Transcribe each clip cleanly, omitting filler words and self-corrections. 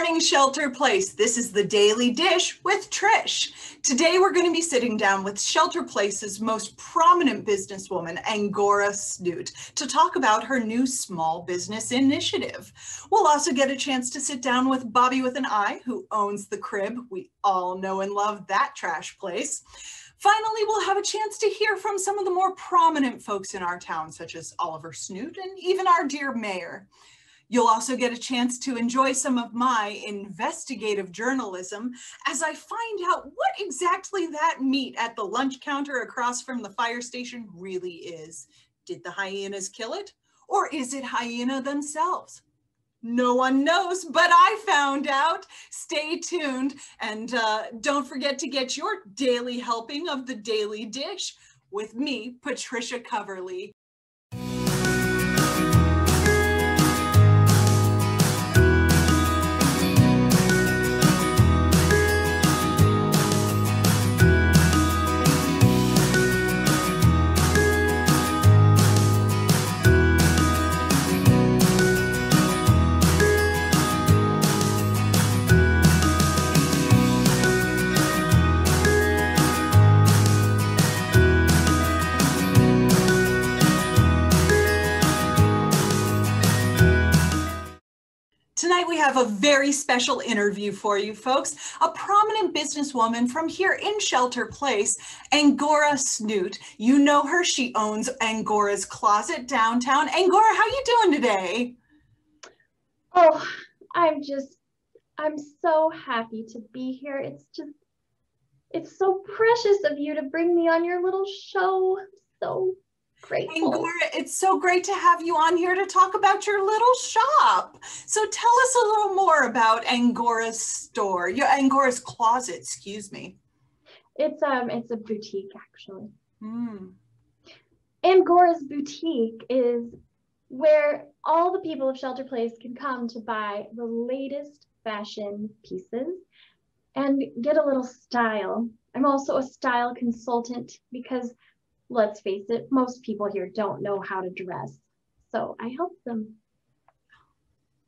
morning, Shelter Place. This is the Daily Dish with Trish. Today we're going to be sitting down with Shelter Place's most prominent businesswoman, Angora Snoot, to talk about her new small business initiative. We'll also get a chance to sit down with Bobby with an I, who owns The Crib. We all know and love that trash place. Finally, we'll have a chance to hear from some of the more prominent folks in our town, such as Oliver Snoot and even our dear mayor. You'll also get a chance to enjoy some of my investigative journalism as I find out what exactly that meat at the lunch counter across from the fire station really is. Did the hyenas kill it? Or is it hyena themselves? No one knows, but I found out. Stay tuned and don't forget to get your daily helping of the Daily Dish with me, Patricia Coverly. Tonight we have a very special interview for you folks. A prominent businesswoman from here in Shelter Place, Angora Snoot. You know her, she owns Angora's Closet downtown. Angora, how you doing today? Oh, I'm so happy to be here. It's so precious of you to bring me on your little show. I'm so grateful. Angora, it's so great to have you on here to talk about your little shop. So tell us a little more about Angora's store, your Angora's Closet, excuse me. It's a boutique actually. Angora's Boutique is where all the people of Shelter Place can come to buy the latest fashion pieces and get a little style. I'm also a style consultant because, let's face it, most people here don't know how to dress. So I help them.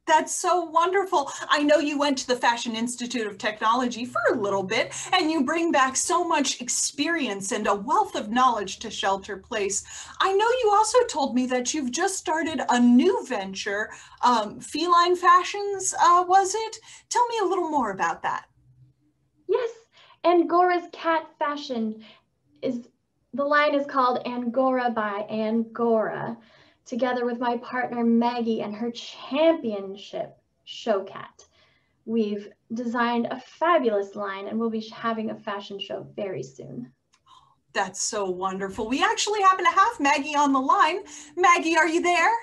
That's so wonderful. I know you went to the Fashion Institute of Technology for a little bit, and you bring back so much experience and a wealth of knowledge to Shelter Place. I know you also told me that you've just started a new venture, Feline Fashions, was it? Tell me a little more about that. Yes, Angora's Cat Fashion the line is called Angora by Angora, together with my partner Maggie and her championship show cat. We've designed a fabulous line and we'll be having a fashion show very soon. That's so wonderful. We actually happen to have Maggie on the line. Maggie, are you there?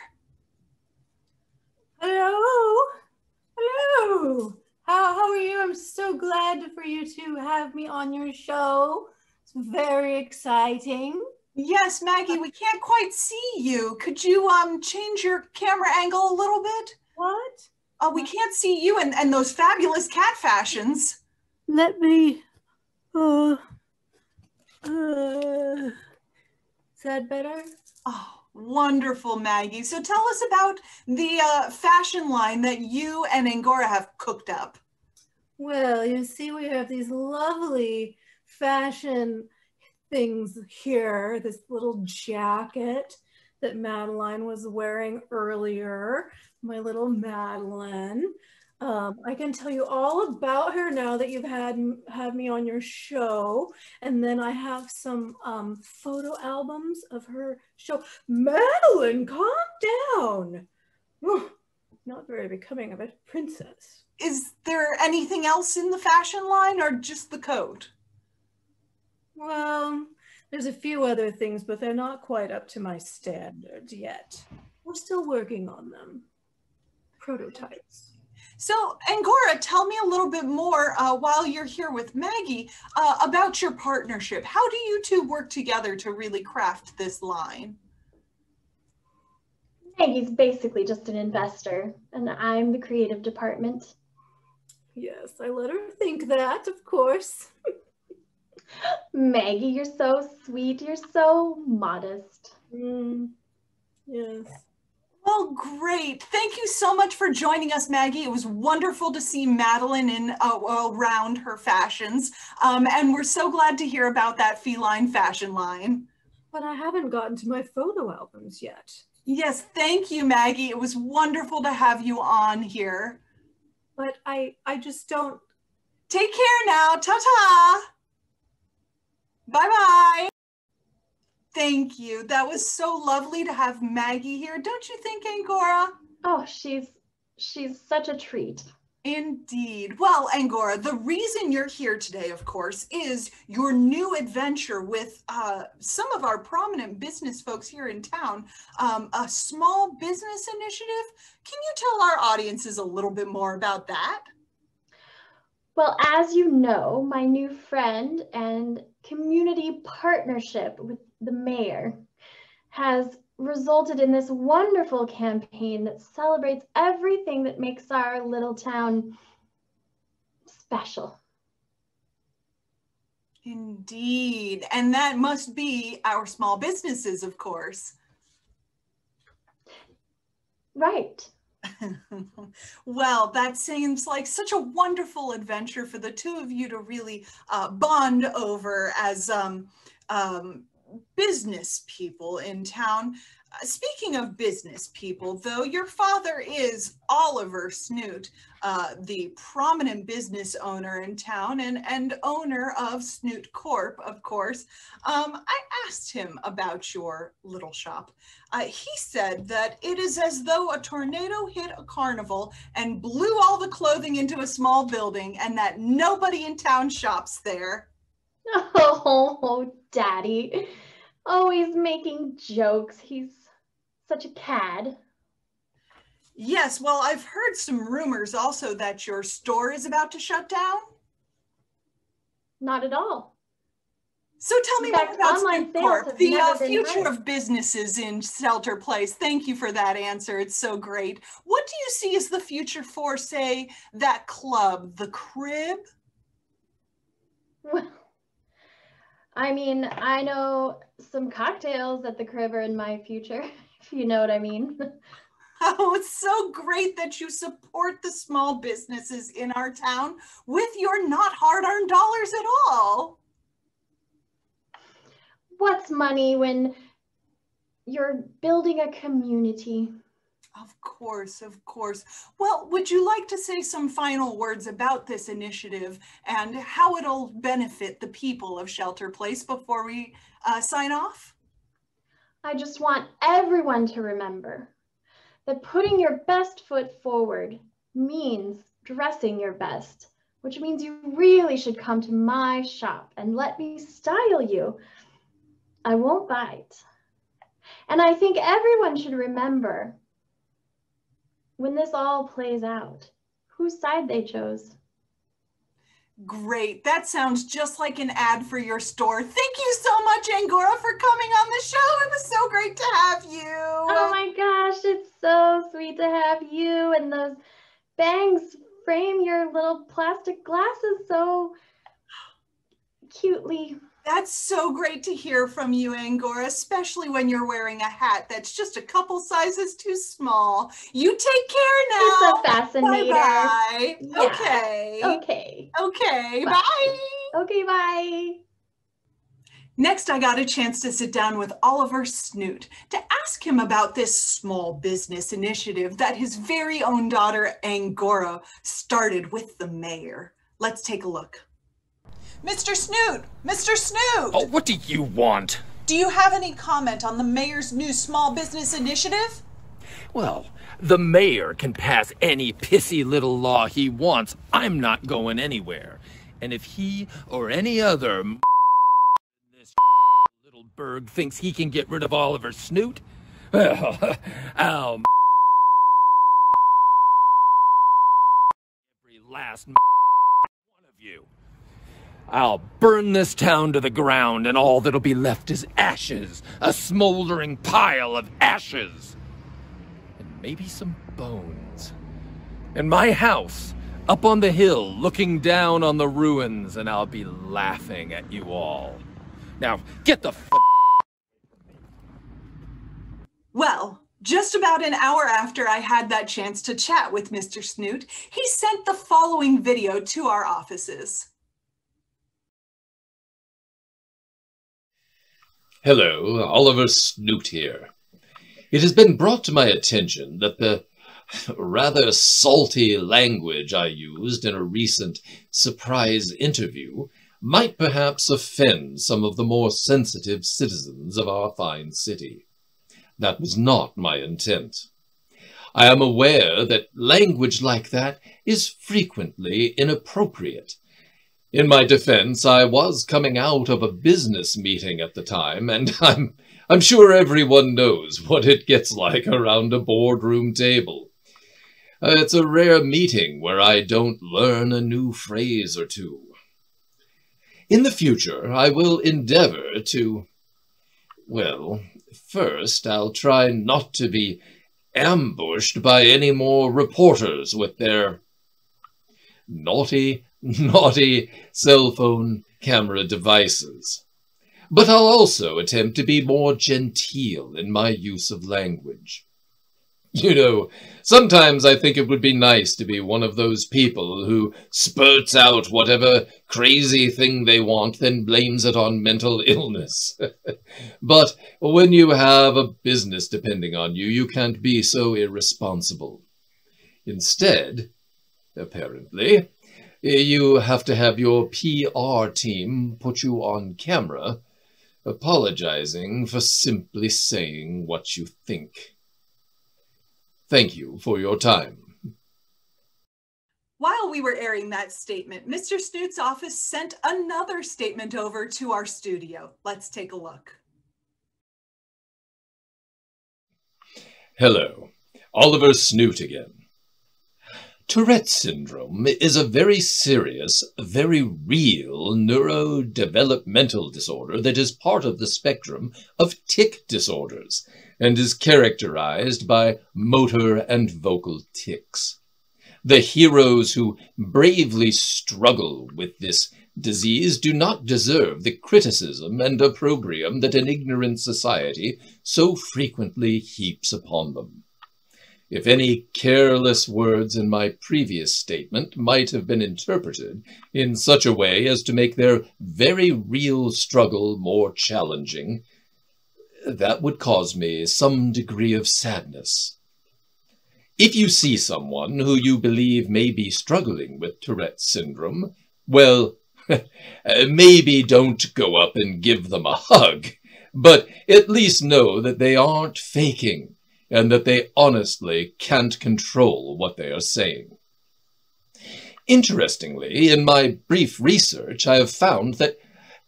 Hello. Hello. How are you? I'm so glad for you to have me on your show. It's very exciting. Yes, Maggie, we can't quite see you. Could you change your camera angle a little bit? What? We can't see you and those fabulous cat fashions. Let me, is that better? Oh, wonderful, Maggie. So tell us about the fashion line that you and Angora have cooked up. Well, you see, we have these lovely fashion things here. This little jacket that Madeline was wearing earlier, my little Madeline. I can tell you all about her now that you've had me on your show. And then I have some photo albums of her show. Madeline, calm down. Not very becoming of a princess. Is there anything else in the fashion line or just the coat? Well, there's a few other things, but they're not quite up to my standards yet. We're still working on them. Prototypes. So, Angora, tell me a little bit more while you're here with Maggie about your partnership. How do you two work together to really craft this line? Maggie's basically just an investor, and I'm the creative department. Yes, I let her think that, of course. Maggie, you're so sweet. You're so modest. Yes. Well, great. Thank you so much for joining us, Maggie. It was wonderful to see Madeline in around her fashions. And we're so glad to hear about that feline fashion line. But I haven't gotten to my photo albums yet. Yes, thank you, Maggie. It was wonderful to have you on here. But I just don't... Take care now. Ta-ta. Bye-bye. Thank you. That was so lovely to have Maggie here. Don't you think, Angora? Oh, she's such a treat. Indeed. Well, Angora, the reason you're here today, of course, is your new adventure with some of our prominent business folks here in town, a small business initiative. Can you tell our audiences a little bit more about that? Well, as you know, my new friend and community partnership with the mayor has resulted in this wonderful campaign that celebrates everything that makes our little town special. Indeed. And that must be our small businesses, of course. Right. Well, that seems like such a wonderful adventure for the two of you to really bond over as business people in town. Speaking of business people, though, your father is Oliver Snoot, the prominent business owner in town and owner of Snoot Corp, of course. I asked him about your little shop. He said that it is as though a tornado hit a carnival and blew all the clothing into a small building and that nobody in town shops there. Oh, Daddy. Always making jokes. He's such a cad. Yes, well, I've heard some rumors also that your store is about to shut down. Not at all. So tell me more about Snoot Corp, the future of businesses in Shelter Place. Thank you for that answer. It's so great. What do you see as the future for, say, that club, the Crib? Well, I mean, I know some cocktails at the Crib are in my future, if you know what I mean. Oh, it's so great that you support the small businesses in our town with your not hard-earned dollars at all. What's money when you're building a community? Of course, of course. Well, would you like to say some final words about this initiative and how it'll benefit the people of Shelter Place before we sign off? I just want everyone to remember that putting your best foot forward means dressing your best, which means you really should come to my shop and let me style you. I won't bite. And I think everyone should remember, when this all plays out, whose side they chose. Great. That sounds just like an ad for your store. Thank you so much, Angora, for coming on the show. It was so great to have you. Oh my gosh, it's so sweet to have you, and those bangs frame your little plastic glasses so cutely. That's so great to hear from you, Angora, especially when you're wearing a hat that's just a couple sizes too small. You take care now. It's a fascinator. Bye-bye. Yeah. Okay. Okay. Okay. Bye. Bye. Okay, bye. Next, I got a chance to sit down with Oliver Snoot to ask him about this small business initiative that his very own daughter, Angora, started with the mayor. Let's take a look. Mr. Snoot! Mr. Snoot! Oh, what do you want? Do you have any comment on the mayor's new small business initiative? Well, the mayor can pass any pissy little law he wants. I'm not going anywhere. And if he or any other in this little burg thinks he can get rid of Oliver Snoot, well, I'll every last one of you. I'll burn this town to the ground, and all that'll be left is ashes, a smoldering pile of ashes, and maybe some bones. And my house, up on the hill, looking down on the ruins, and I'll be laughing at you all. Now, get the f***. Well, Just about an hour after I had that chance to chat with Mr. Snoot, he sent the following video to our offices. Hello, Oliver Snoot here. It has been brought to my attention that the rather salty language I used in a recent surprise interview might perhaps offend some of the more sensitive citizens of our fine city. That was not my intent. I am aware that language like that is frequently inappropriate. In my defense, I was coming out of a business meeting at the time, and I'm sure everyone knows what it gets like around a boardroom table. It's a rare meeting where I don't learn a new phrase or two. In the future, I will endeavor to, well, first I'll try not to be ambushed by any more reporters with their naughty cell phone camera devices. But I'll also attempt to be more genteel in my use of language. You know, sometimes I think it would be nice to be one of those people who spurts out whatever crazy thing they want, then blames it on mental illness. But when you have a business depending on you, you can't be so irresponsible. Instead, apparently, you have to have your PR team put you on camera, apologizing for simply saying what you think. Thank you for your time. While we were airing that statement, Mr. Snoot's office sent another statement over to our studio. Let's take a look. Hello, Oliver Snoot again. Tourette syndrome is a very serious, very real neurodevelopmental disorder that is part of the spectrum of tic disorders and is characterized by motor and vocal tics. The heroes who bravely struggle with this disease do not deserve the criticism and opprobrium that an ignorant society so frequently heaps upon them. If any careless words in my previous statement might have been interpreted in such a way as to make their very real struggle more challenging, that would cause me some degree of sadness. If you see someone who you believe may be struggling with Tourette's syndrome, well, maybe don't go up and give them a hug, but at least know that they aren't faking and that they honestly can't control what they are saying. Interestingly, in my brief research, I have found that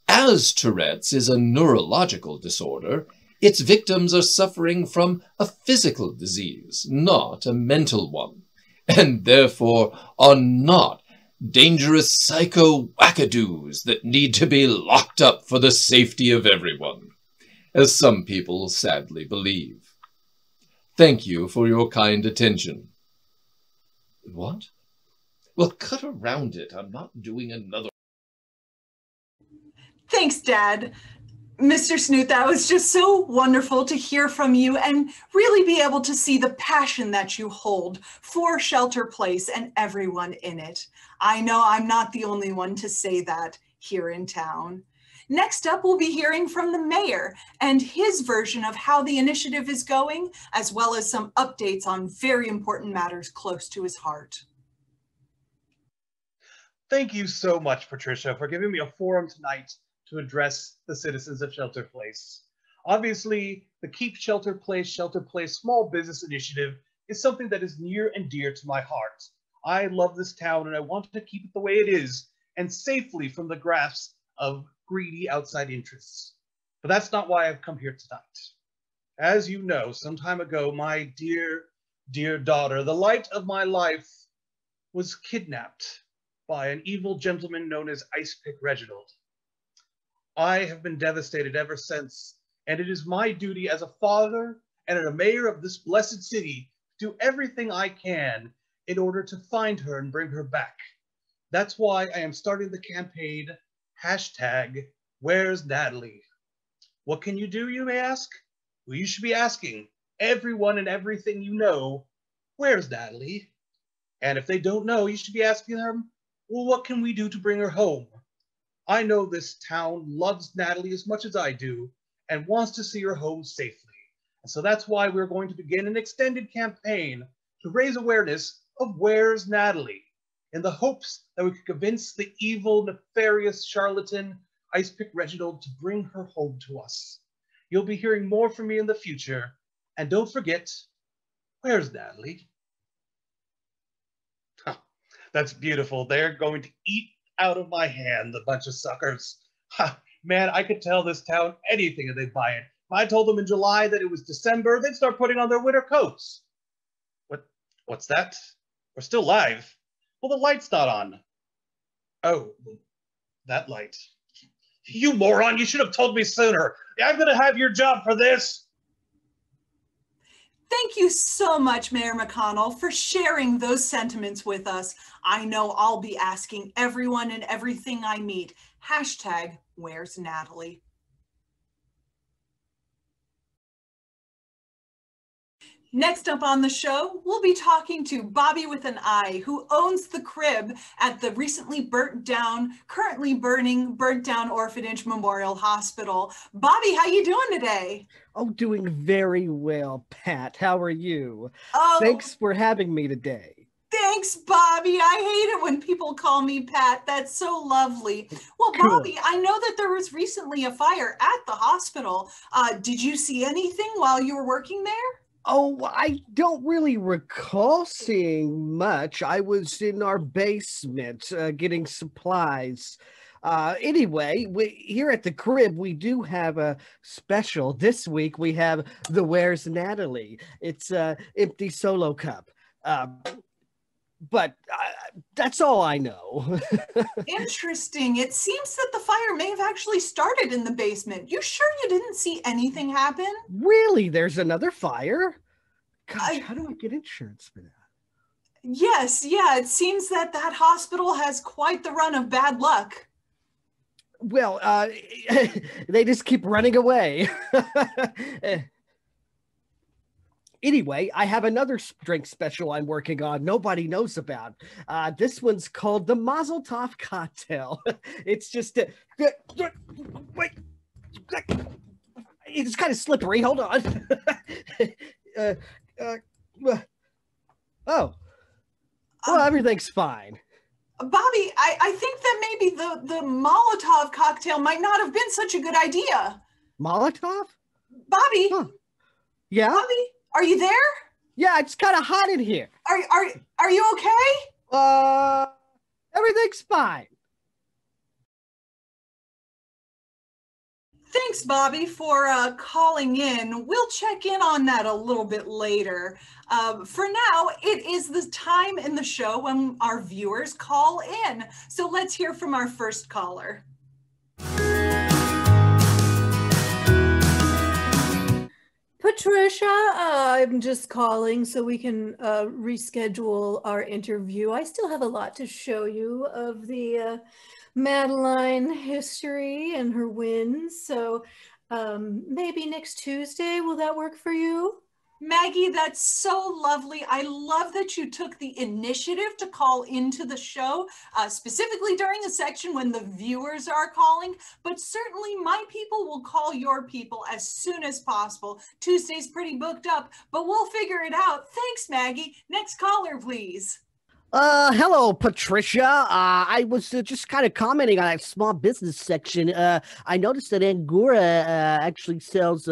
as Tourette's is a neurological disorder, its victims are suffering from a physical disease, not a mental one, and therefore are not dangerous psycho-wackadoos that need to be locked up for the safety of everyone, as some people sadly believe. Thank you for your kind attention. What? Well, cut around it. I'm not doing another. Thanks, Dad. Mr. Snoot, that was just so wonderful to hear from you and really be able to see the passion that you hold for Shelter Place and everyone in it. I know I'm not the only one to say that here in town. Next up, we'll be hearing from the mayor and his version of how the initiative is going, as well as some updates on very important matters close to his heart. Thank you so much, Patricia, for giving me a forum tonight to address the citizens of Shelter Place. Obviously, the Keep Shelter Place Small Business Initiative is something that is near and dear to my heart. I love this town and I want to keep it the way it is and safely from the grasp of greedy outside interests. But that's not why I've come here tonight. As you know, some time ago, my dear, dear daughter, the light of my life, was kidnapped by an evil gentleman known as Ice Pick Reginald. I have been devastated ever since, and it is my duty as a father and a mayor of this blessed city to do everything I can in order to find her and bring her back. That's why I am starting the campaign, #Where'sNatalie? What can you do, you may ask? Well, you should be asking everyone and everything you know, where's Natalie? And if they don't know, you should be asking them, well, what can we do to bring her home? I know this town loves Natalie as much as I do and wants to see her home safely. And so that's why we're going to begin an extended campaign to raise awareness of Where's Natalie, in the hopes that we could convince the evil, nefarious charlatan Icepick Reginald to bring her home to us. You'll be hearing more from me in the future. And don't forget, where's Natalie? Huh, that's beautiful. They're going to eat out of my hand, the bunch of suckers. Ha, man, I could tell this town anything if they'd buy it. If I told them in July that it was December, they'd start putting on their winter coats. What's that? We're still live. Well, the light's not on. Oh, that light. You moron, you should have told me sooner. I'm going to have your job for this. Thank you so much, Mayor McConnell, for sharing those sentiments with us. I know I'll be asking everyone and everything I meet, hashtag Where's Natalie? Next up on the show, we'll be talking to Bobby with an I, who owns the crib at the recently currently burnt down Orphanage Memorial Hospital. Bobby, how you doing today? Oh, doing very well, Pat. How are you? Oh, Thanks for having me today. thanks, Bobby. I hate it when people call me Pat. That's so lovely. Well, Cool. Bobby, I know that there was recently a fire at the hospital. Did you see anything while you were working there? Oh, I don't really recall seeing much. I was in our basement getting supplies. Anyway, here at the crib, we do have a special. This week, we have the Where's Natalie? It's an empty solo cup. But that's all I know. Interesting. It seems that the fire may have actually started in the basement. You sure you didn't see anything happen? Really? There's another fire? Gosh, how do I get insurance for that? Yes, yeah, it seems that that hospital has quite the run of bad luck. Well, they just keep running away. Anyway, I have another drink special I'm working on nobody knows about. This one's called the Mazel Tov cocktail. It's just wait, it's kind of slippery. Hold on. Oh, well, everything's fine. Bobby, I think that maybe the Molotov cocktail might not have been such a good idea. Molotov? Bobby, Huh. Yeah? Bobby, are you there? Yeah, it's kind of hot in here. Are you okay? Everything's fine. Thanks, Bobby, for calling in. We'll check in on that a little bit later. For now, it is the time in the show when our viewers call in. So let's hear from our first caller. Patricia, I'm just calling so we can reschedule our interview. I still have a lot to show you of the Madeline history and her wins. So maybe next Tuesday, will that work for you? Maggie, that's so lovely. I love that you took the initiative to call into the show, specifically during a section when the viewers are calling, but certainly my people will call your people as soon as possible. Tuesday's pretty booked up, but we'll figure it out. Thanks, Maggie. Next caller, please. Hello, Patricia. I was just kind of commenting on that small business section. I noticed that Angora actually sells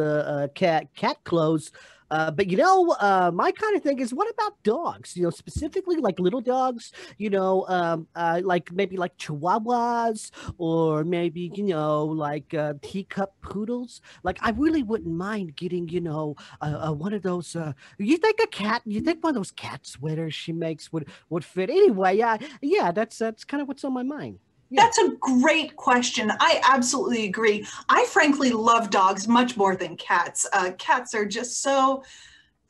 cat clothes. But my kind of thing is, what about dogs? Specifically like little dogs. Like maybe like Chihuahuas, or maybe like teacup poodles. Like I really wouldn't mind getting one of those. You think one of those cat sweaters she makes would fit? Anyway, yeah, that's kind of what's on my mind. Yeah. That's a great question. I absolutely agree. I frankly love dogs much more than cats. Cats are just so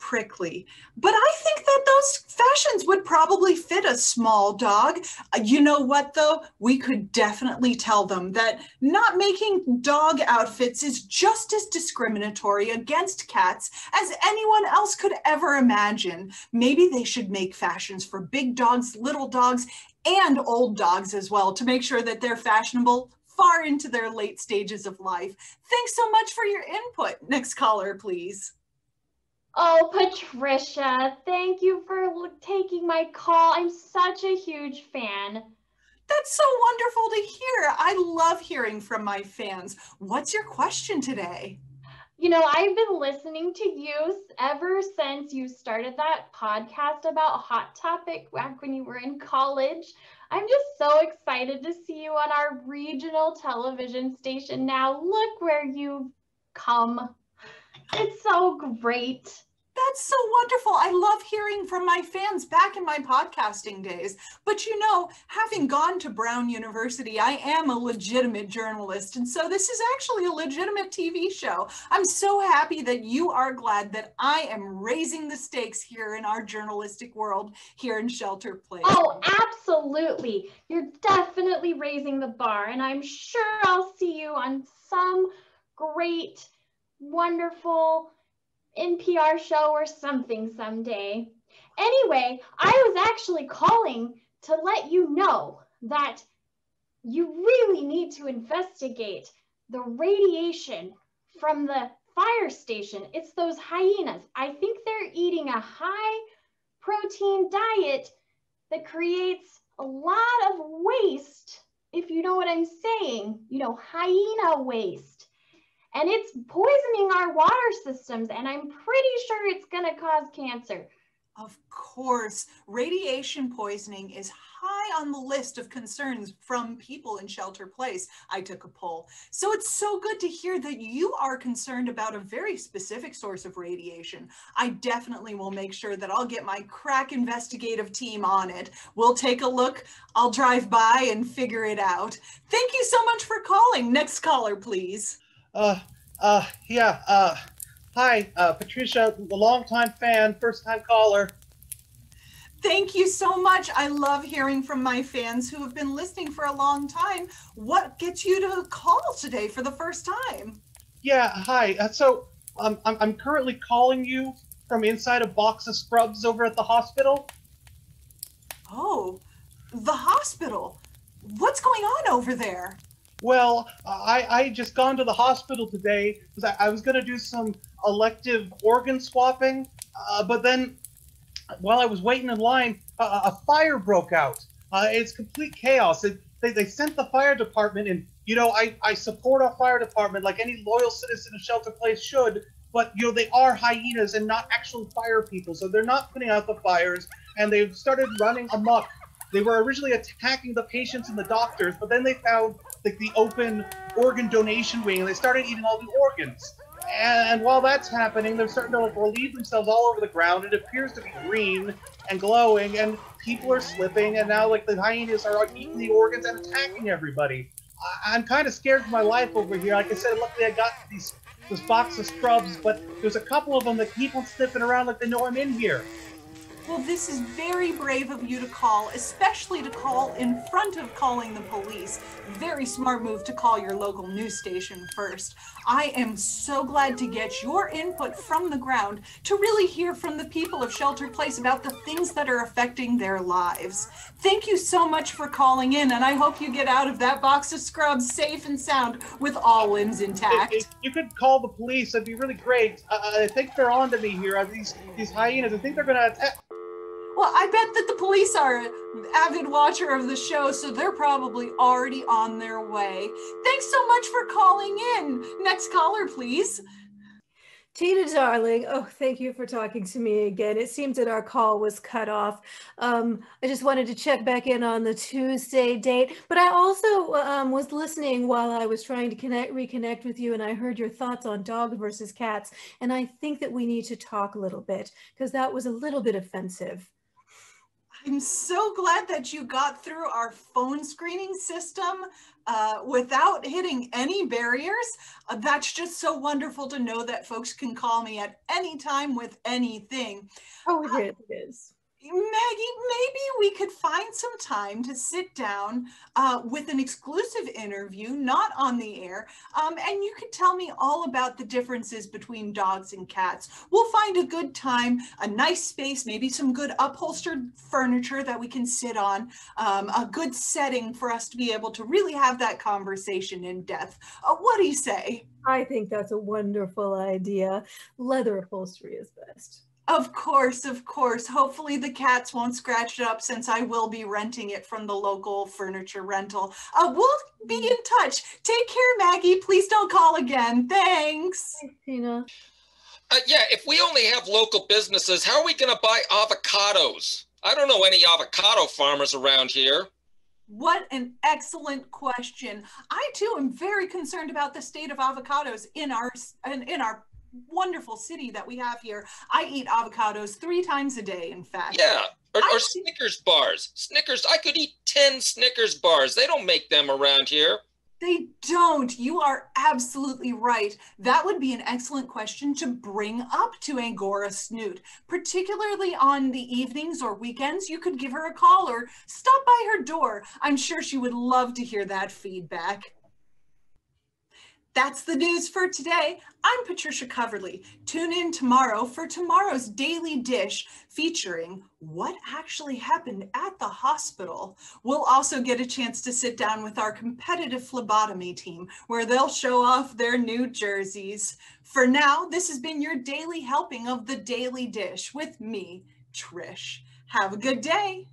prickly. But I think that those fashions would probably fit a small dog. You know what, though? We could definitely tell them that not making dog outfits is just as discriminatory against cats as anyone else could ever imagine. Maybe they should make fashions for big dogs, little dogs, and old dogs as well, to make sure that they're fashionable far into their late stages of life. Thanks so much for your input. Next caller, please. Oh, Patricia, thank you for taking my call. I'm such a huge fan. That's so wonderful to hear. I love hearing from my fans. What's your question today? You know, I've been listening to you ever since you started that podcast about Hot Topic back when you were in college. I'm just so excited to see you on our regional television station now. Look where you've come. It's so great. That's so wonderful. I love hearing from my fans back in my podcasting days. But you know, having gone to Brown University, I am a legitimate journalist. And so this is actually a legitimate TV show. I'm so happy that you are glad that I am raising the stakes here in our journalistic world here in Shelter Place. Oh, absolutely. You're definitely raising the bar. And I'm sure I'll see you on some great, wonderful NPR show or something someday. Anyway, I was actually calling to let you know that you really need to investigate the radiation from the fire station. It's those hyenas. I think they're eating a high protein diet that creates a lot of waste, if you know what I'm saying, you know, hyena waste. And it's poisoning our water systems, and I'm pretty sure it's going to cause cancer. Of course, radiation poisoning is high on the list of concerns from people in Shelter Place. I took a poll. So it's so good to hear that you are concerned about a very specific source of radiation. I definitely will make sure that I'll get my crack investigative team on it. We'll take a look. I'll drive by and figure it out. Thank you so much for calling. Next caller, please. Hi, Patricia, the longtime fan, first-time caller. Thank you so much. I love hearing from my fans who have been listening for a long time. What gets you to call today for the first time? Yeah, hi. I'm currently calling you from inside a box of scrubs over at the hospital. Oh, the hospital. What's going on over there? Well, I just gone to the hospital today because I was going to do some elective organ swapping, but then while I was waiting in line, a fire broke out. It's complete chaos. They sent the fire department, and, you know, I support our fire department like any loyal citizen of Shelter Place should, but, you know, they are hyenas and not actual fire people, so they're not putting out the fires, and they've started running amok. They were originally attacking the patients and the doctors, but then they found like the open organ donation wing, and they started eating all the organs. And while that's happening, they're starting to like relieve themselves all over the ground. It appears to be green and glowing, and people are slipping, and now like the hyenas are like, eating the organs and attacking everybody. I'm kind of scared for my life over here. Like I said, luckily I got this box of scrubs, but there's a couple of them that keep on sniffing around like they know I'm in here. Well, this is very brave of you to call, especially to call in front of calling the police. Very smart move to call your local news station first. I am so glad to get your input from the ground to really hear from the people of Shelter Place about the things that are affecting their lives. Thank you so much for calling in, and I hope you get out of that box of scrubs safe and sound with all limbs intact. If you could call the police, that'd be really great. I think they're on to me here. These hyenas, I think they're going to attack. Well, I bet that the police are an avid watcher of the show, so they're probably already on their way. Thanks so much for calling in. Next caller, please. Tina, darling, oh, thank you for talking to me again. It seems that our call was cut off. I just wanted to check back in on the Tuesday date, but I also was listening while I was trying to reconnect with you, and I heard your thoughts on dogs versus cats, and I think that we need to talk a little bit because that was a little bit offensive. I'm so glad that you got through our phone screening system without hitting any barriers. That's just so wonderful to know that folks can call me at any time with anything. Oh, it is. Maggie, maybe we could find some time to sit down with an exclusive interview, not on the air, and you could tell me all about the differences between dogs and cats. We'll find a good time, a nice space, maybe some good upholstered furniture that we can sit on, a good setting for us to be able to really have that conversation in depth. What do you say? I think that's a wonderful idea. Leather upholstery is best. Of course, of course. Hopefully the cats won't scratch it up since I will be renting it from the local furniture rental. We'll be in touch. Take care, Maggie. Please don't call again. Thanks. Thanks, Tina. Yeah, if we only have local businesses, how are we going to buy avocados? I don't know any avocado farmers around here. What an excellent question. I too am very concerned about the state of avocados in our wonderful city that we have here. I eat avocados 3 times a day, in fact. Yeah, or Snickers bars. Snickers, I could eat 10 Snickers bars. They don't make them around here. They don't. You are absolutely right. That would be an excellent question to bring up to Angora Snoot, particularly on the evenings or weekends. You could give her a call or stop by her door. I'm sure she would love to hear that feedback. That's the news for today. I'm Patricia Coverley. Tune in tomorrow for tomorrow's Daily Dish featuring what actually happened at the hospital. We'll also get a chance to sit down with our competitive phlebotomy team where they'll show off their new jerseys. For now, this has been your daily helping of the Daily Dish with me, Trish. Have a good day.